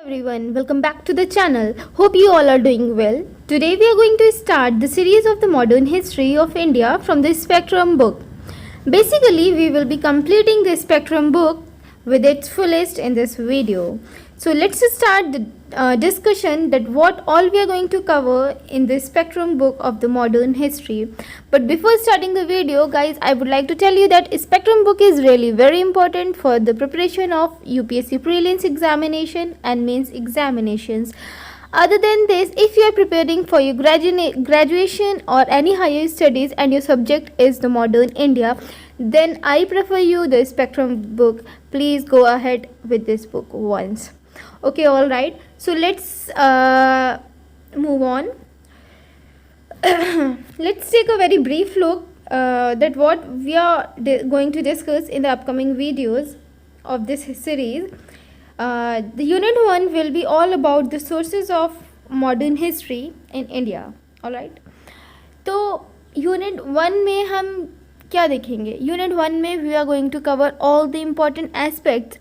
Everyone, welcome back to the channel. Hope you all are doing well. Today we are going to start the series of the modern history of India from the Spectrum book. Basically, we will be completing the Spectrum book with its fullest in this video. So let's start the discussion that what all we are going to cover in the Spectrum book of the modern history. But before starting the video, guys, I would like to tell you that Spectrum book is really very important for the preparation of UPSC Prelims examination and Mains examinations. Other than this, if you are preparing for your graduation or any higher studies and your subject is the modern India, then I prefer you the Spectrum book. Please go ahead with this book once. Okay, all right. So let's move on. Let's take a very brief look that what we are going to discuss in the upcoming videos of this series. The unit 1 will be all about the sources of modern history in India. All right. तो unit 1 में हम क्या देखेंगे? Unit 1 में we are going to cover all the important aspects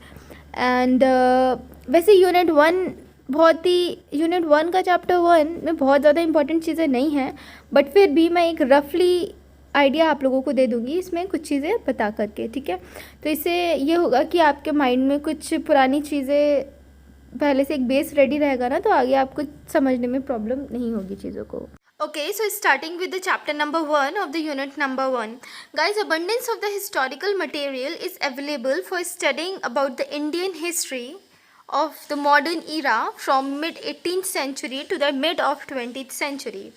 and वैसे unit 1 का chapter 1 में बहुत ज़्यादा इंपॉर्टेंट चीज़ें नहीं हैं, बट फिर भी मैं एक रफली आइडिया आप लोगों को दे दूँगी इसमें कुछ चीज़ें बता करके, ठीक है. तो इससे ये होगा कि आपके माइंड में कुछ पुरानी चीज़ें पहले से एक बेस रेडी रहेगा ना, तो आगे आपको समझने में प्रॉब्लम नहीं होगी चीज़ों को. Okay, so starting with the chapter number 1 of the unit number 1. Guys, abundance of the historical material is available for studying about the Indian history of the modern era from mid 18th century to the mid of 20th century.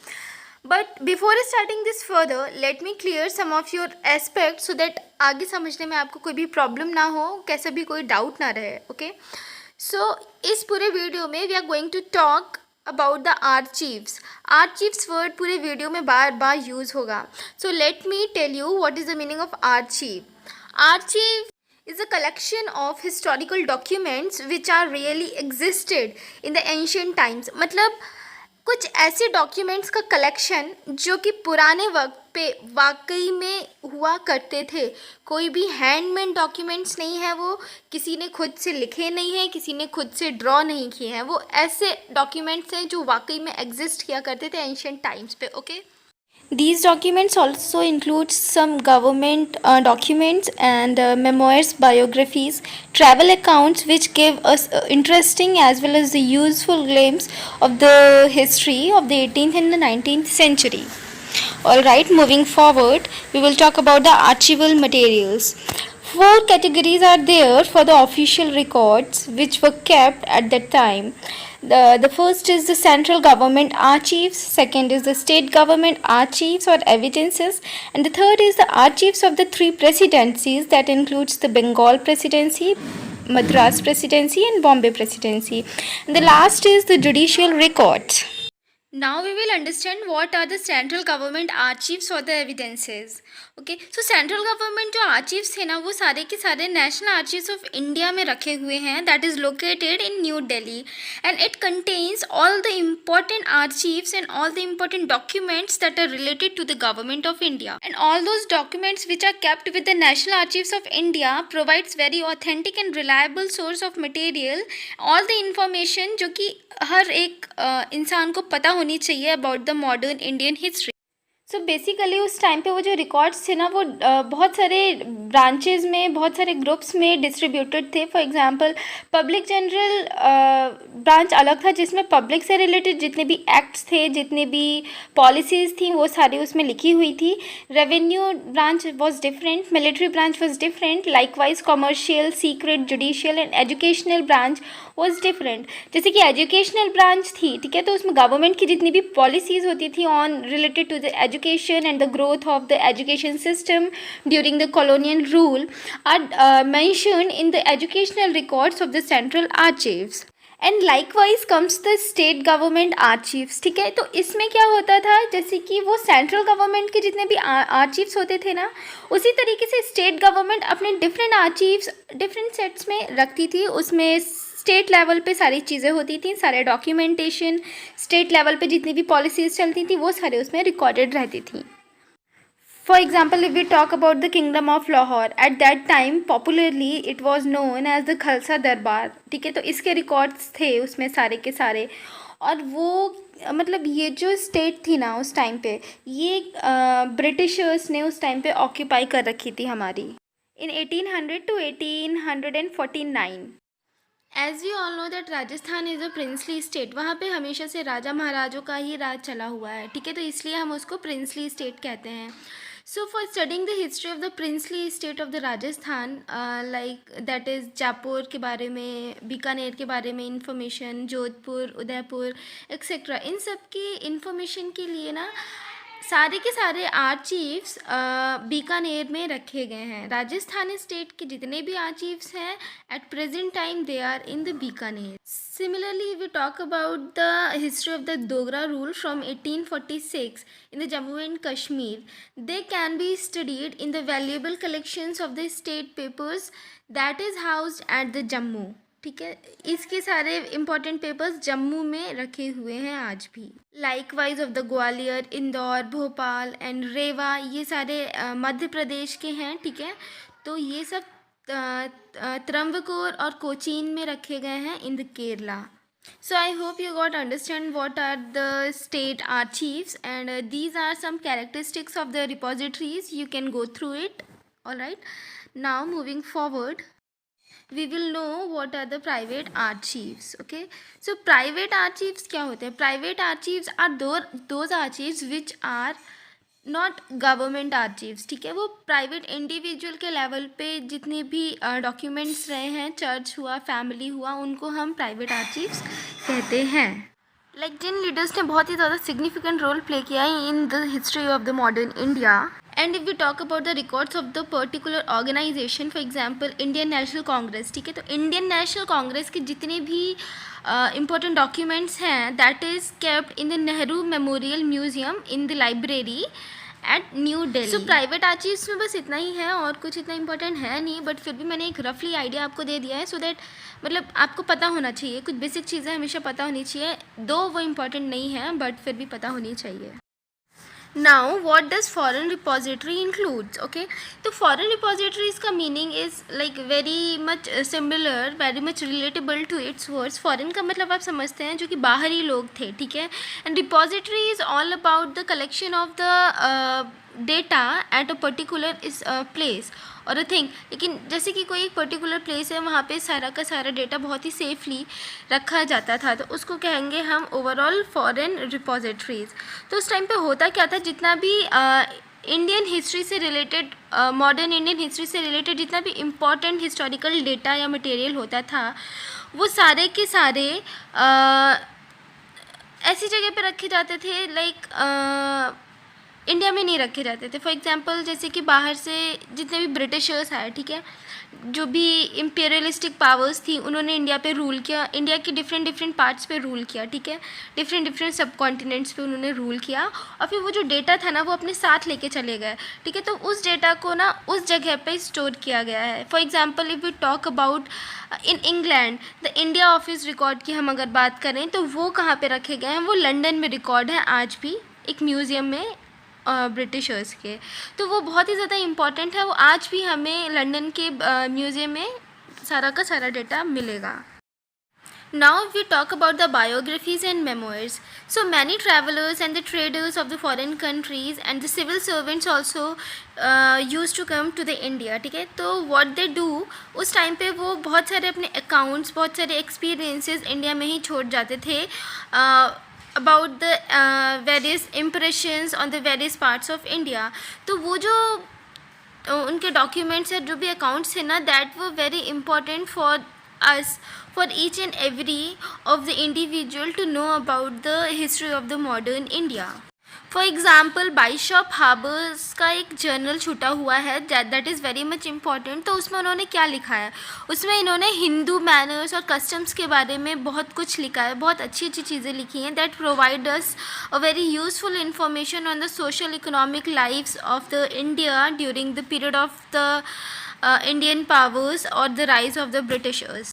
But before starting this further, let me clear some of your aspects so that आगे समझने में आपको कोई भी problem ना हो, कैसे भी कोई डाउट ना रहे. ओके, सो इस पूरे वीडियो में we are going to talk about the archives. Archives word पूरे वीडियो में बार बार यूज़ होगा. So let me tell you what is the meaning of archive. Archive is a collection of historical documents which are really existed in the ancient times. मतलब कुछ ऐसे documents का collection जो कि पुराने वक्त पे वाकई में हुआ करते थे. कोई भी हैंडमेड डॉक्यूमेंट्स नहीं है, वो किसी ने खुद से लिखे नहीं है, किसी ने खुद से ड्रॉ नहीं किए हैं. वो ऐसे डॉक्यूमेंट्स हैं जो वाकई में एग्जिस्ट किया करते थे एंशिएंट टाइम्स पे. Okay, These documents also include some government documents and memoirs, biographies, travel accounts which give us interesting as well as the useful glimpse of the history of the 18th and the 19th century. Alright, moving forward, we will talk about the archival materials. 4 categories are there for the official records which were kept at that time. The first is the central government archives, second is the state government archives or evidences, and the third is the archives of the 3 presidencies, that includes the Bengal presidency, Madras presidency and Bombay presidency, and the last is the judicial records. Now we will understand what are the central government archives or the evidences. Okay, so central government जो archives थे ना, वो सारे के सारे national archives of India में रखे हुए हैं. That is located in New Delhi and it contains all the important archives and all the important documents that are related to the government of India. And all those documents which are kept with the national archives of India provides very authentic and reliable source of material. All the information जो कि हर एक इंसान को पता होनी चाहिए about the modern Indian history. So basically उस टाइम पे वो जो रिकॉर्ड्स थे ना, वो बहुत सारे ब्रांचेस में, बहुत सारे ग्रुप्स में डिस्ट्रीब्यूटेड थे. For example public general branch अलग था जिसमें पब्लिक से रिलेटेड जितने भी एक्ट्स थे, जितने भी पॉलिसीज़ थी, वो सारी उसमें लिखी हुई थी. Revenue branch was different, military branch was different, likewise commercial, secret, judicial and educational branch was different. जैसे कि एजुकेशनल ब्रांच थी, ठीक है, तो उसमें गवर्नमेंट की जितनी भी पॉलिसीज़ होती थी on related to the education and the growth of the education system during the colonial rule are mentioned in the educational records of the central archives. And likewise comes the state government archives. ठीक है, तो इसमें क्या होता था, जैसे कि वो सेंट्रल गवर्नमेंट के जितने भी आर्चीव्स होते थे ना, उसी तरीके से स्टेट गवर्नमेंट अपने डिफरेंट आर्चीव्स डिफरेंट सेट्स में रखती थी. उसमें स्टेट लेवल पे सारी चीज़ें होती थी, सारे डॉक्यूमेंटेशन स्टेट लेवल पे जितनी भी पॉलिसीज़ चलती थी वो सारे उसमें रिकॉर्डेड रहती थी. For example, if we talk about the Kingdom of Lahore, at that time popularly it was known as the Khalsa दरबार, ठीक है. तो इसके रिकॉर्ड्स थे उसमें सारे के सारे, और वो मतलब ये जो स्टेट थी ना उस टाइम पे, ये ब्रिटिशर्स ने उस टाइम पे ऑक्यूपाई कर रखी थी हमारी in 1800 to 1849. As we all know that Rajasthan is a princely state, वहाँ पे हमेशा से राजा महाराजों का ही राज चला हुआ है, ठीक है. तो इसलिए हम उसको प्रिंसली स्टेट कहते हैं. So for studying the history of the princely state of the Rajasthan, like that is Jaipur के बारे में, बीकानेर के बारे में इंफॉर्मेशन, जोधपुर, उदयपुर एक्सेट्रा, इन सब की इंफॉर्मेशन के लिए ना सारे के सारे आर्चीव्स बीकानेर में रखे गए हैं. राजस्थान स्टेट के जितने भी आर्चीव्स हैं at present time they are in the Bikaner. Similarly, we talk about the history of the Dogra rule from 1846 in the Jammu and Kashmir. They can be studied in the valuable collections of the state papers that is housed at the Jammu. ठीक है, इसके सारे important papers Jammu में रखे हुए हैं आज भी. Likewise of the Gwalior, Indore, Bhopal and Rewa, ये सारे मध्य प्रदेश के हैं, ठीक है. तो ये सब त्रंबकोर और कोचीन में रखे गए हैं in the Kerala. So I hope you got understand what are the state archives, and these are some characteristics of the repositories. You can go through it. All right. Now moving forward, we will know what are the private archives. Okay. So private archives क्या होते हैं? Private archives are those archives which are not government archives, ठीक है. वो private individual के level पे जितने भी डॉक्यूमेंट्स रहे हैं, चर्च हुआ, फैमिली हुआ, उनको हम प्राइवेट आर्चीव्स कहते हैं. लाइक जिन लीडर्स ने बहुत ही ज़्यादा सिग्निफिकेंट रोल प्ले किया है in the history of the modern India. And if we talk about the records of the particular organisation, for example Indian National Congress, ठीक है. तो इंडियन नेशनल कांग्रेस के जितने भी important documents हैं that is kept in the Nehru memorial museum in the library at New Delhi. So private archives में बस इतना ही है और कुछ इतना इंपॉर्टेंट है नहीं, बट फिर भी मैंने एक रफली आइडिया आपको दे दिया है सो दैट मतलब आपको पता होना चाहिए. कुछ बेसिक चीज़ें हमेशा पता होनी चाहिए, दो वो इम्पॉर्टेंट नहीं है बट फिर भी पता होनी चाहिए. Now what does foreign repository includes? Okay, तो foreign repositories का meaning is like very much similar, very much relatable to its words. foreign का मतलब आप समझते हैं जो कि बाहरी लोग थे, ठीक है. and repository is all about the collection of the data at a particular place और अ थिंग. लेकिन जैसे कि कोई एक पर्टिकुलर प्लेस है, वहाँ पे सारा का सारा डेटा बहुत ही सेफली रखा जाता था, तो उसको कहेंगे हम ओवरऑल फॉरेन रिपोजिटरीज. तो उस टाइम पे होता क्या था, जितना भी इंडियन हिस्ट्री से रिलेटेड, मॉडर्न इंडियन हिस्ट्री से रिलेटेड जितना भी इम्पॉर्टेंट हिस्टोरिकल डेटा या मटेरियल होता था, वो सारे के सारे ऐसी जगह पे रखे जाते थे, लाइक इंडिया में नहीं रखे जाते थे. फॉर एग्जांपल जैसे कि बाहर से जितने भी ब्रिटिशर्स आए, ठीक है, जो भी इम्पीरियलिस्टिक पावर्स थी, उन्होंने इंडिया पे रूल किया, इंडिया के डिफरेंट पार्ट्स पे रूल किया, ठीक है, डिफरेंट सब कॉन्टिनेंट्स पे उन्होंने रूल किया, और फिर वो जो डेटा था ना वो अपने साथ लेके चले गए, ठीक है. तो उस डेटा को ना उस जगह पे स्टोर किया गया है. For example if we talk about in England the India office record की हम अगर बात करें, तो वो कहाँ पर रखे गए हैं? वो लंदन में रिकॉर्ड है आज भी एक म्यूज़ियम में ब्रिटिशर्स के. तो वो बहुत ही ज़्यादा इम्पॉर्टेंट है, वो आज भी हमें लंदन के म्यूज़ियम में सारा का सारा डेटा मिलेगा. Now we talk about the biographies and memoirs. So many travelers and the traders of the foreign countries and the civil servants also used to come to the India, ठीक है. तो what they do, उस time पे वो बहुत सारे अपने accounts, बहुत सारे एक्सपीरियंसेस इंडिया में ही छोड़ जाते थे about the various impressions on the various parts of India. तो वो जो उनके डॉक्यूमेंट्स है, जो भी अकाउंट्स थे ना, दैट वो very important for us, for each and every of the individual to know about the history of the modern India. For example bishop Heber's का एक जर्नल छूटा हुआ है that is very much important. तो उसमें उन्होंने क्या लिखा है? उसमें इन्होंने हिंदू मैनर्स और कस्टम्स के बारे में बहुत कुछ लिखा है, बहुत अच्छी अच्छी चीज़ें लिखी हैं that provide us a very useful information on the social economic lifes of the India during the period of the Indian powers और the rise of the Britishers.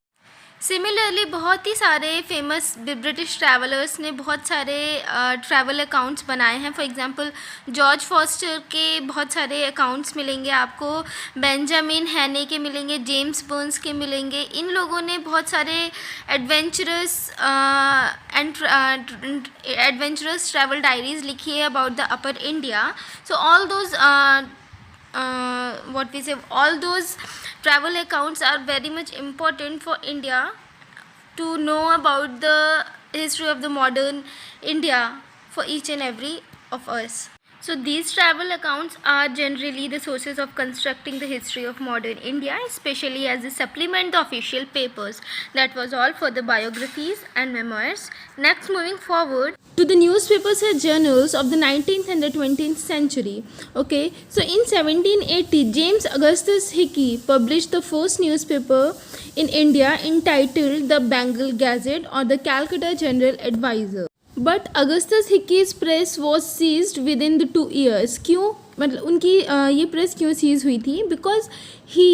Similarly बहुत ही सारे फेमस ब्रिटिश ट्रैवलर्स ने बहुत सारे travel accounts बनाए हैं. For example George foster के बहुत सारे अकाउंट्स मिलेंगे आपको, बेंजामिन हैने के मिलेंगे, जेम्स बर्न्स के मिलेंगे. इन लोगों ने बहुत सारे एडवेंचरस ट्रैवल डायरीज लिखी है about the upper India. So all those what we say, all those travel accounts are very much important for India to know about the history of the modern India for each and every of us. So these travel accounts are generally the sources of constructing the history of modern India, especially as a supplement to official papers. That was all for the biographies and memoirs. Next, moving forward to the newspapers and journals of the 19th and the 20th century. Okay, so in 1780, James Augustus Hickey published the first newspaper in India entitled the Bengal Gazette or the Calcutta General Advisor. But Augustus Hickey's press was seized within the 2 years. क्यों, मतलब उनकी ये press क्यों seize हुई थी? Because he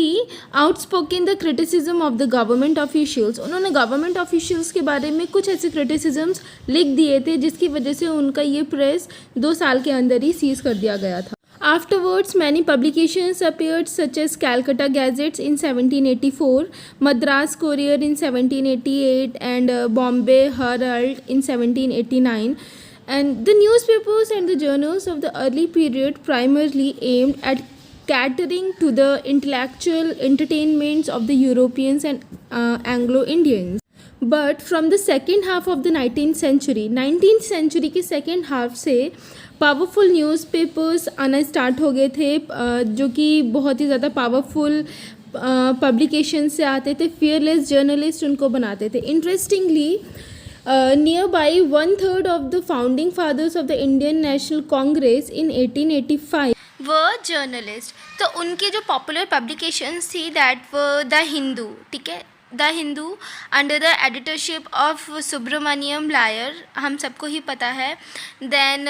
outspoken the criticism of the government officials. उन्होंने government officials के बारे में कुछ ऐसे क्रिटिसिजम्स लिख दिए थे जिसकी वजह से उनका ये प्रेस 2 साल के अंदर ही सीज कर दिया गया था. Afterwards, many publications appeared such as Calcutta Gazettes in 1784, Madras Courier in 1788 and Bombay Herald in 1789. And the newspapers and the journals of the early period primarily aimed at catering to the intellectual entertainments of the Europeans and Anglo-Indians. But from the second half of the 19th century के second half से powerful newspapers आना start हो गए थे, जो कि बहुत ही ज़्यादा पावरफुल पब्लिकेशन से आते थे. फियरलेस जर्नलिस्ट उनको बनाते थे. Interestingly near by 1/3 of the founding fathers of the Indian National Congress in 1885 were journalist. तो उनकी जो पॉपुलर पब्लिकेशंस थी दैट वर द हिंदू. ठीक है, the Hindu under the editorship of Subramaniam Iyer, हम सबको ही पता है. देन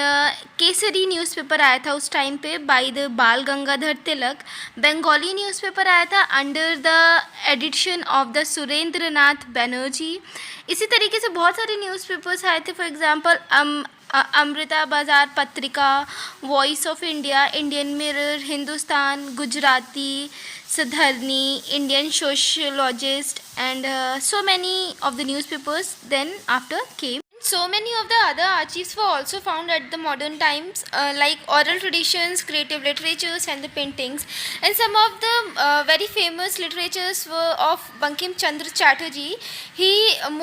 केसरी न्यूज़पेपर आया था उस टाइम पे बाय द बाल गंगाधर तिलक. बंगाली न्यूज़पेपर आया था under the edition of the Surendra Nath Banerjee. इसी तरीके से बहुत सारे न्यूज़पेपर्स आए थे. फॉर एग्जांपल अमृता बाज़ार पत्रिका, voice of India, Indian mirror, Hindustan, Gujarati, Sadharni, Indian Sociologist, and so many of the newspapers then after came. So many of the other archives were also found at the modern times, like oral traditions, creative literatures, and the paintings. And some of the very famous literatures were of Bankim Chandra Chatterjee. He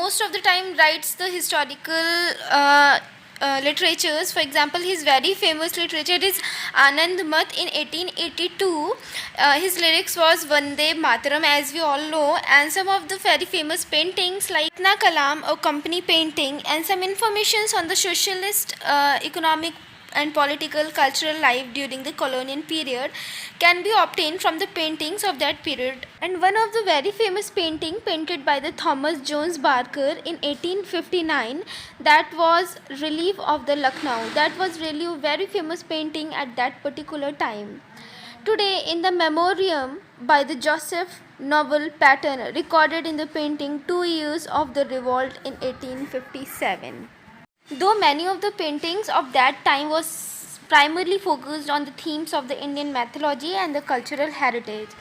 most of the time writes the historical literatures. For example, his very famous literature is Anand Mat in 1882. His lyrics was Vande Mataram, as we all know, and some of the very famous paintings like Na Kalam, a company painting, and some informations on the socialist economic and political cultural life during the colonial period can be obtained from the paintings of that period. And one of the very famous painting painted by the Thomas Jones Barker in 1859, that was Relief of the Lucknow. That was really a very famous painting at that particular time. Today in the memoriam by the Joseph Novel Pattern recorded in the painting 2 years of the revolt in 1857. Though many of the paintings of that time was primarily focused on the themes of the Indian mythology and the cultural heritage.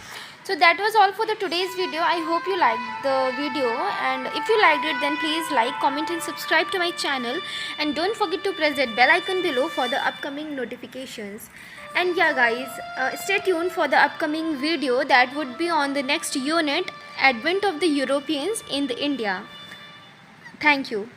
So that was all for the today's video. I hope you liked the video, and if you liked it then please like, comment and subscribe to my channel, and don't forget to press that bell icon below for the upcoming notifications. And yeah guys, stay tuned for the upcoming video that would be on the next unit, Advent of the Europeans in the India. Thank you.